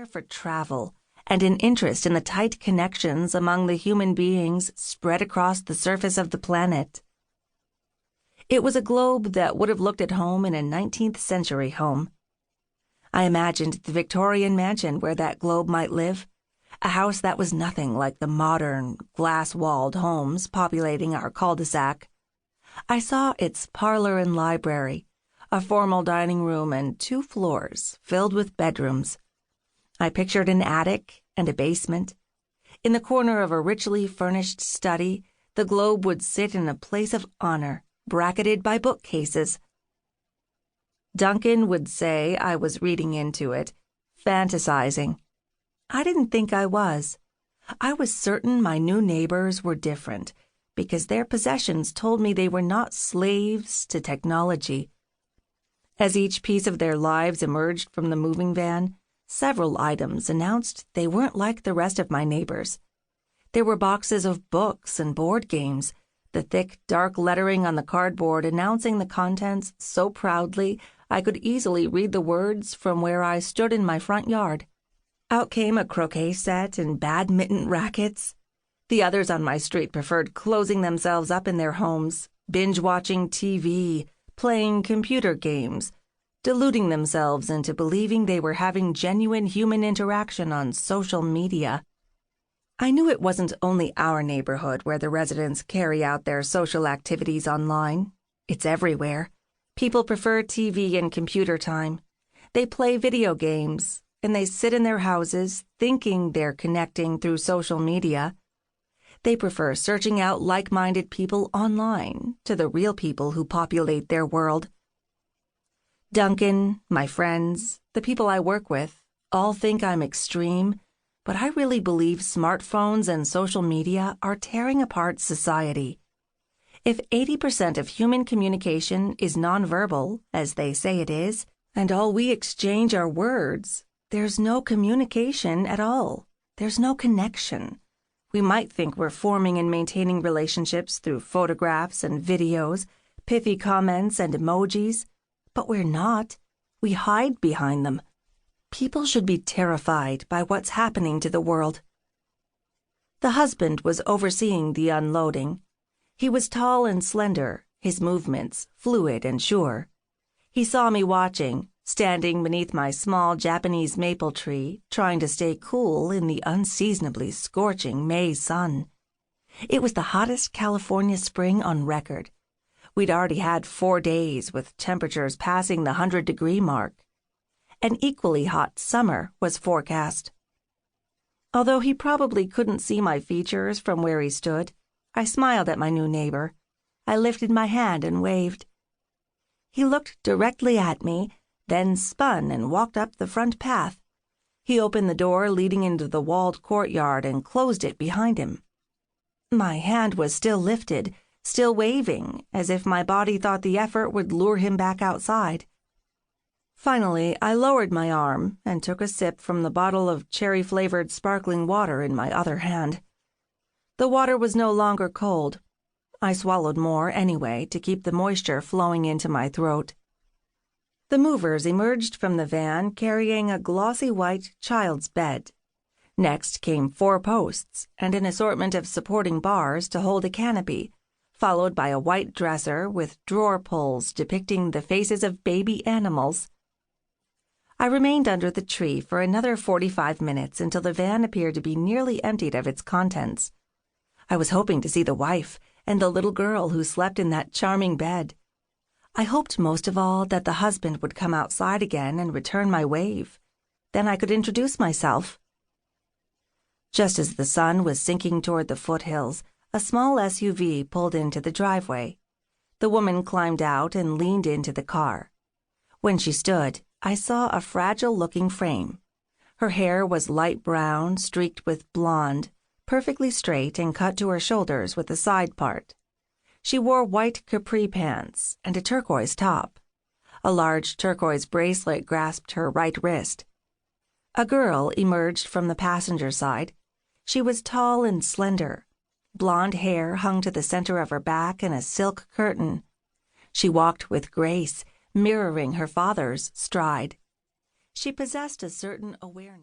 desire for travel and an interest in the tight connections among the human beings spread across the surface of the planet. It was a globe that would have looked at home in a 19th century home. I imagined the Victorian mansion where that globe might live, a house that was nothing like the modern, glass-walled homes populating our cul-de-sac. I saw its parlor and library, a formal dining room, and 2 floors filled with bedrooms. I pictured an attic and a basement. In the corner of a richly furnished study, the globe would sit in a place of honor, bracketed by bookcases. Duncan would say I was reading into it, fantasizing. I didn't think I was. I was certain my new neighbors were different, because their possessions told me they were not slaves to technology. As each piece of their lives emerged from the moving van, several items announced they weren't like the rest of my neighbors. There were boxes of books and board games, the thick, dark lettering on the cardboard announcing the contents so proudly I could easily read the words from where I stood in my front yard. Out came a croquet set and badminton rackets. The others on my street preferred closing themselves up in their homes, binge-watching TV, playing computer games, deluding themselves into believing they were having genuine human interaction on social media. I knew it wasn't only our neighborhood where the residents carry out their social activities online. It's everywhere. People prefer TV and computer time. They play video games, and they sit in their houses thinking they're connecting through social media. They prefer searching out like-minded people online to the real people who populate their world. Duncan, my friends, the people I work with, all think I'm extreme, but I really believe smartphones and social media are tearing apart society. If 80% of human communication is nonverbal, as they say it is, and all we exchange are words, there's no communication at all. There's no connection. We might think we're forming and maintaining relationships through photographs and videos, pithy comments and emojis, but we're not. We hide behind them. People should be terrified by what's happening to the world. The husband was overseeing the unloading. He was tall and slender, his movements fluid and sure. He saw me watching, standing beneath my small Japanese maple tree, trying to stay cool in the unseasonably scorching May sun. It was the hottest California spring on record. We'd already had 4 days with temperatures passing the 100-degree mark. An equally hot summer was forecast. Although he probably couldn't see my features from where he stood, I smiled at my new neighbor. I lifted my hand and waved. He looked directly at me, then spun and walked up the front path. He opened the door leading into the walled courtyard and closed it behind him. My hand was still lifted, still waving, as if my body thought the effort would lure him back outside. Finally, I lowered my arm and took a sip from the bottle of cherry-flavored sparkling water in my other hand. The water was no longer cold. I swallowed more anyway to keep the moisture flowing into my throat. The movers emerged from the van carrying a glossy white child's bed. Next came 4 posts and an assortment of supporting bars to hold a canopy, followed by a white dresser with drawer pulls depicting the faces of baby animals. I remained under the tree for another 45 minutes until the van appeared to be nearly emptied of its contents. I was hoping to see the wife and the little girl who slept in that charming bed. I hoped most of all that the husband would come outside again and return my wave. Then I could introduce myself. Just as the sun was sinking toward the foothills, a small SUV pulled into the driveway. The woman climbed out and leaned into the car. When she stood, I saw a fragile-looking frame. Her hair was light brown, streaked with blonde, perfectly straight and cut to her shoulders with a side part. She wore white capri pants and a turquoise top. A large turquoise bracelet grasped her right wrist. A girl emerged from the passenger side. She was tall and slender. Blonde hair hung to the center of her back in a silk curtain. She walked with grace, mirroring her father's stride. She possessed a certain awareness.